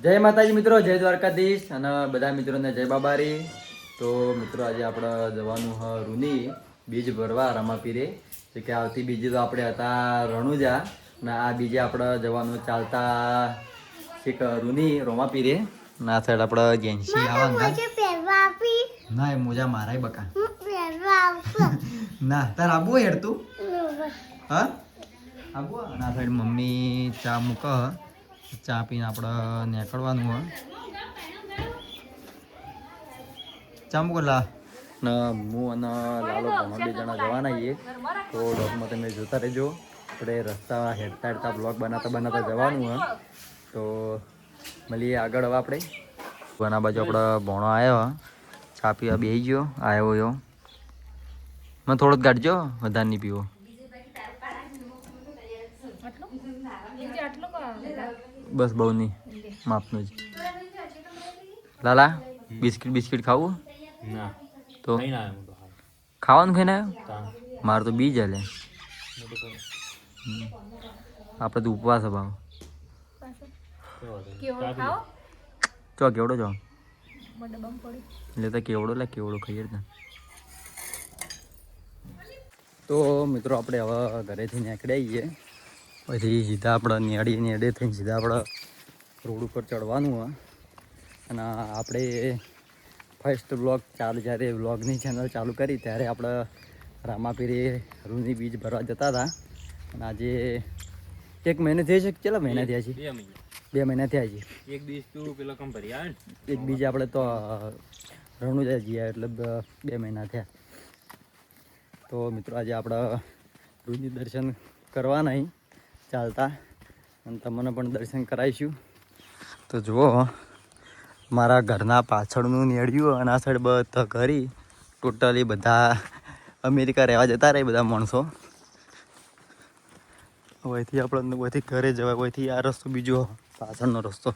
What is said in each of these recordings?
જય માતાજી મિત્રો, જય દ્વારકાધીશ અને બધા મિત્રોને જય બાબારી. તો મિત્રો આજે આપણે જવાનું હ રૂની બીજ ભરવા રામાપીરે. તો કે આવતી બીજી તો આપણે હતા રણુજા અને આ બીજે આપણે જવાનું ચાલતા એક રૂની રોમાપીરે. ના સાઈડ આપણે જેન્સી આવવાના ના એ મોજા મારાય બકા ના તાર આબુ હેડ તું હા આબુ ના સાઈડ મમ્મી ચા મૂક ચા પીને આપણે નીકળવાનું હોય ચા મૂકલા ને હું અને લાલો ભણો 2 જણા જવાના છીએ. તો ડોકમાં તમે જોતા રહેજો. આપણે રસ્તા હેડતા હેડતા બ્લોગ બનાવતા જવાનું હોય. તો મળીએ આગળ હવે આપણે બના બાજુ આપણે ભણો આવ્યો ચા પીવા બેસી ગયો આવ્યો એવો મને થોડોક ગાઢજો વધારે નહીં પીવો બસ બહુ નહીં માપનું જ. લાલા બિસ્કિટ ખાવું ના તો નહીં ના હું તો ખાવાનું ખાઈને આવ્યો હા મારે તો બીજ હાલે હું તો કોઈ આપણે તો ઉપવાસ ભાવ કેવો ખાઓ ચો કેવડો ચો એટલે તો કેવડો ખાઈએ ને. તો મિત્રો આપણે હવે ઘરેથી નીકળી આવીએ પછી સીધા આપણે નેડે થઈને સીધા આપણે રોડ ઉપર ચડવાનું હોય. અને આપણે ફર્સ્ટ વ્લોગ જ્યારે વ્લોગની ચેનલ ચાલુ કરી ત્યારે આપણે રામાપીરે રૂની બીજ ભરવા જતા હતા. અને આજે 1 મહિનો થયો છે કે કેટલા મહિના થયા છે? 2 મહિના થયા છે. એક દિવસ તું પેલો કમ ભરી આવે ને એક બીજ આપણે તો રણુજા જઈએ એટલે 2 મહિના થયા. તો મિત્રો આજે આપણે રૂની દર્શન કરવા નહીં ચાલતા અને તમને પણ દર્શન કરાવીશું. તો જુઓ મારા ઘરના પાછળનું નેડિયું અને આ સાઈડ બધા ઘરી ટોટલી બધા અમેરિકા રહેવા જતા રહે બધા માણસો. અહીંથી આપણે અહીંથી ઘરે જવાય અહીંથી આ રસ્તો બીજો પાછળનો રસ્તો.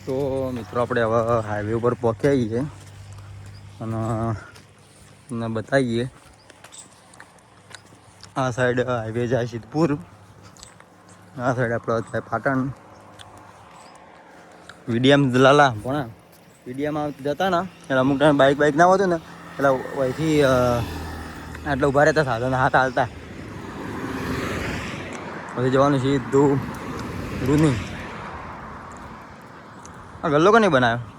તો મિત્રો આપણે હવે હાઈવે ઉપર પહોંચ્યા છીએ અને તમને બતાવીએ આ સાઈડ હાઈવે જાય સિદ્ધપુર આ સાઈડ આપણે જાય પાટણ. વીડીએમ લાલા ભણા વીડીએમમાં જતા ને એટલે અમુક ટાઈમ બાઇક ના હોતું ને એટલે અહીંથી આટલા ઊભા રહેતા સાધન હાથ હાલતા પછી જવાનું સીધું રૂની. આ ગલ્લો કોને બનાવ્યો?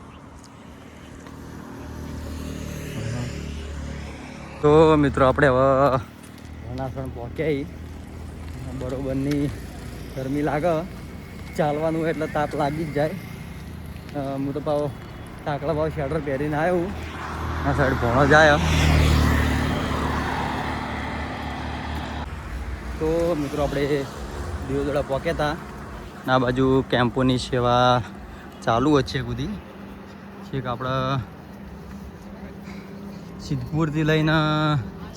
તો મિત્રો આપણે હવે વનાસણ પહોંચ્યા બરોબરની ગરમી લાગે ચાલવાનું એટલે તાપ લાગી જ જાય. હું તો પાવ ટાકલા ભાવ શેટર પહેરીને આવ્યો આ સાઈડ ભણો જાય. તો મિત્રો આપણે દિવદોડા પહોંચ્યા હતા. આ બાજુ કેમ્પોની સેવા ચાલુ જ છે બધી છેક આપણે સિદ્ધપુરથી લઈને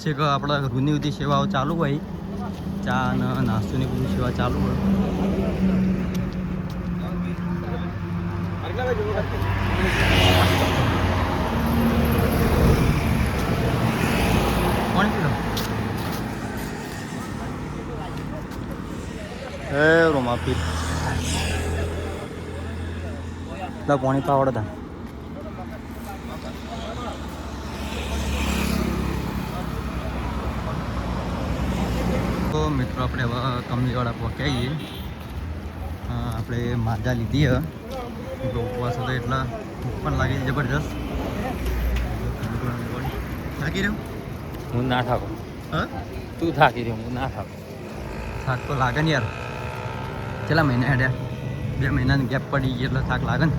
છેક આપણા રૂની બધી સેવાઓ ચાલુ હોય ચા અને નાસ્તોની બધી સેવા ચાલુ હોય. કોણ કીધું એ રોમાપીર પાણી પાવડ હતા. તો મિત્રો આપણે હવે કમલીવાળા પહોંચ્યા છીએ. આપણે માજા લીધી હ આપણો ઉપવાસ હતો એટલા ભૂખ પણ લાગી જબરજસ્ત. થાકી રહ્યો હું ના થાકો હા તું થાકી રહ્યો હું ના થાકો થાક તો લાગે ને યાર. કેટલા મહિના હેડ્યા 2 મહિનાની ગેપ પડી ગઈ એટલે થાક લાગે ને.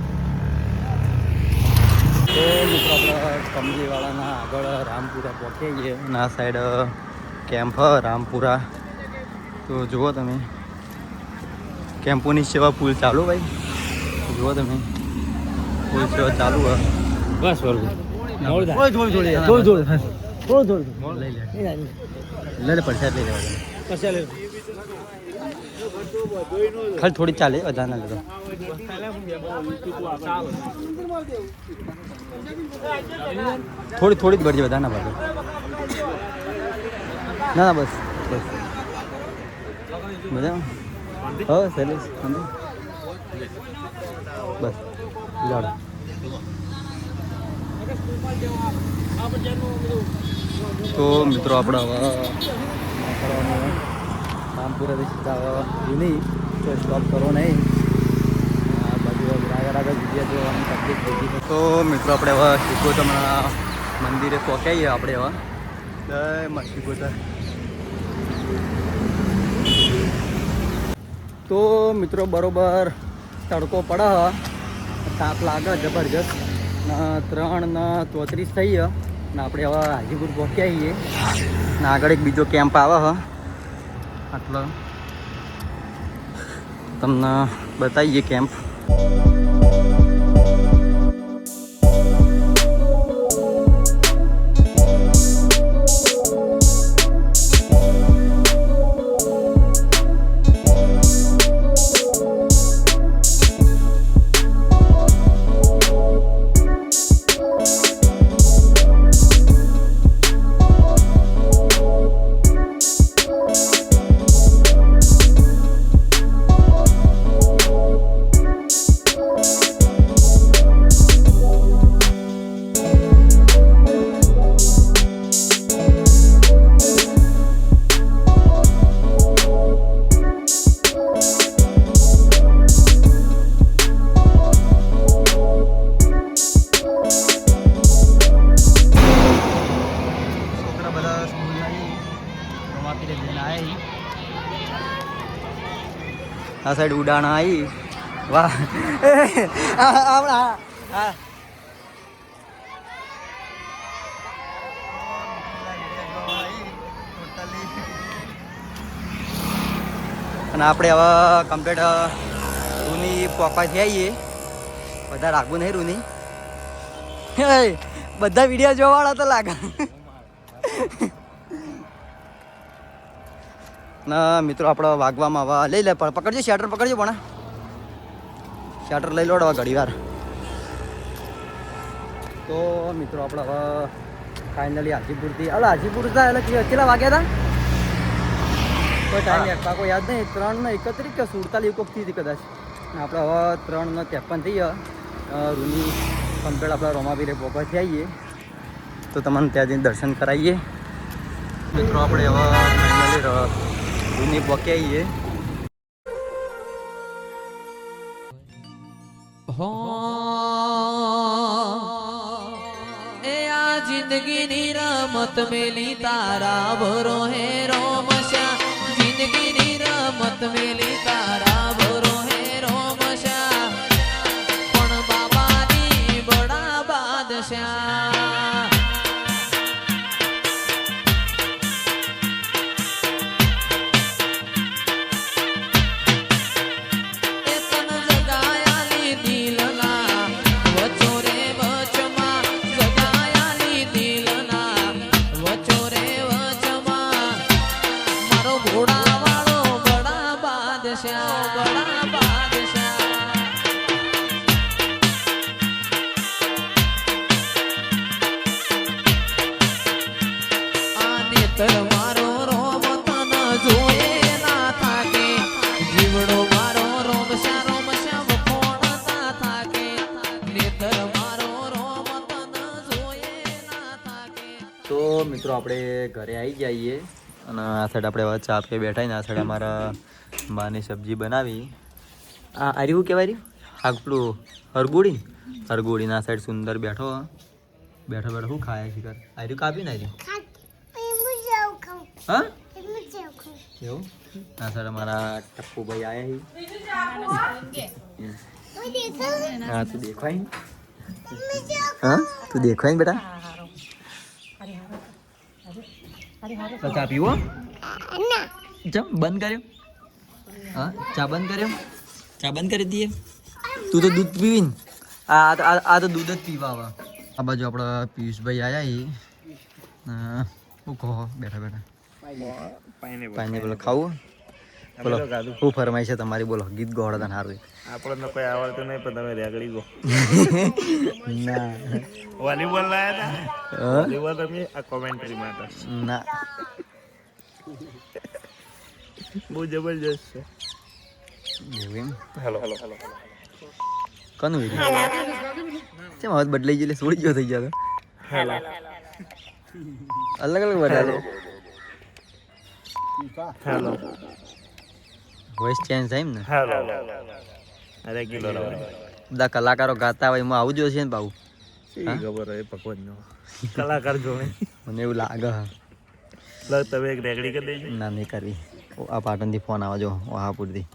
તો મિત્રો આપણે કમલીવાળાના આગળ રામપુરા પહોંચીએ છીએ અને આ સાઈડ કેમ્પ રામપુરા. તો જુઓ તમે કેમ્પોની સેવા ફૂલ ચાલુ ભાઈ જુઓ તમે ફૂલ સેવા ચાલુ હોય. બસ થોડી લઈ લે પરસાદ લઈ લેવા ખાલી થોડી ચાલે વધારે ના લેતો. થોડી જ ભરજે વધારે ના ભરજો. ના ના બસ બસ મજામાં હા શૈલેષ શાંતિ બસ જાડો તો મિત્રો આપણે હવે કામ પૂરા સીધા હવે નહીં તો સ્ટોપ કરવો નહીં આ બાજુ આગળ આગળ જગ્યા જોવાની તકલીફ થઈ ગઈ તો મિત્રો આપણે હવે શીખોતમના મંદિરે પહોંચાઈએ આપણે હવે જય માં શીખોતર તો મિત્રો બરોબર તડકો પડે તાપ લાગે જબરજસ્ત 3:34 થઈ ને આપણે હવે હાજીપુર પહોંચ્યા છીએ ને આગળ એક બીજો કેમ્પ આવે હ આટલો તમને બતાવીએ કેમ્પ આ સાઈડ ઉડાણા આવી વાહ અને આપણે હવે કમ્પ્લીટ રૂની પોપાથી આવીએ બધા રાખવું નહીં રૂની બધા વિડીયો જોવાળા તો લાગે ના મિત્રો આપણે વાગવામાં હવે લઈ લે પણ પકડજો શટર પકડજો પણ શટર લઈ લો હવે ઘડી વાર તો મિત્રો આપણે હવે ફાઇનલી હાજીપુરથી હાજીપુર થાય એટલે કેટલા વાગ્યા હતા કોઈ ટાઈમ પાકો યાદ નહીં 3:31 કે 47 કોકથી હતી કદાચ આપણે હવે 3:53 થઈ રૂની કમ્પ્લેટ આપણા રોમાપીરે પહોંચી આવીએ તો તમને ત્યાં જઈને દર્શન કરાવીએ મિત્રો આપણે હવે ફાઇનલી રૂની પહોંચી આવીએ એ આ જિંદગીની રમત મેલી તારા ભરો હે રોમશા જિંદગીની રમત મેલી તારા ભરો હે રોમશા પણ બાબાની બડા બાદશાહ તો મિત્રો આપણે ઘરે આવી જઈએ અને આ સાઈડ આપણે હવે ચા પીએ બેઠા ને આ સાઈડ અમારા માની સબ્જી બનાવી આ આર્યું કહેવાય રહ્યું આ પેલું હરગોડી ના સાઈડ સુંદર બેઠો બેઠો શું ખાય શિખર આર્યું કાપી ને આર્યું હા એવું આ સાઈડ અમારા ટપ્પુભાઈ આવ્યા હા તું દેખાય હા તું દેખાય ને બેટા ચા પીવો ચા બંધ કર્યો હા ચા બંધ કરી દઈએ તું તો દૂધ પીવી ને આ તો દૂધ જ પીવા આવે આ બાજુ આપણા પિયુષભાઈ આવ્યા શું કહો બેઠા પાઇનેપલ ખાવું બોલો શું ફરમાઈ છે તમારી બોલો ગીત ગોળો તને સારું આપણને કોઈ આવડતું નહીં પણ તમે રેગડી ગો ના વોલીબોલ લાયા હતા વોલીબોલ રમી આ કોમેન્ટ્રી માટે ના બહુ જબરજસ્ત છે. એવું એમ હેલો હેલો હેલો કનું કેમ હવે બદલાઈ ગયો એટલે છોડી ગયો થઈ ગયો તો હેલો અલગ અલગ બદલાલો હેલો વોઇસ ચેન્જ થાય એમ ને હેલો રેગ્યુલર બધા કલાકારો ગાતા હોય એમાં આવું જોશે ને બાબુ શી ખબર હોય ભગવાન નો કલાકાર જોવે મને એવું લાગે લગ તમે એક રેગડી કરી દેજો. ના નહીં કરવી આ પાટણથી ફોન આવે જો વહાપુરથી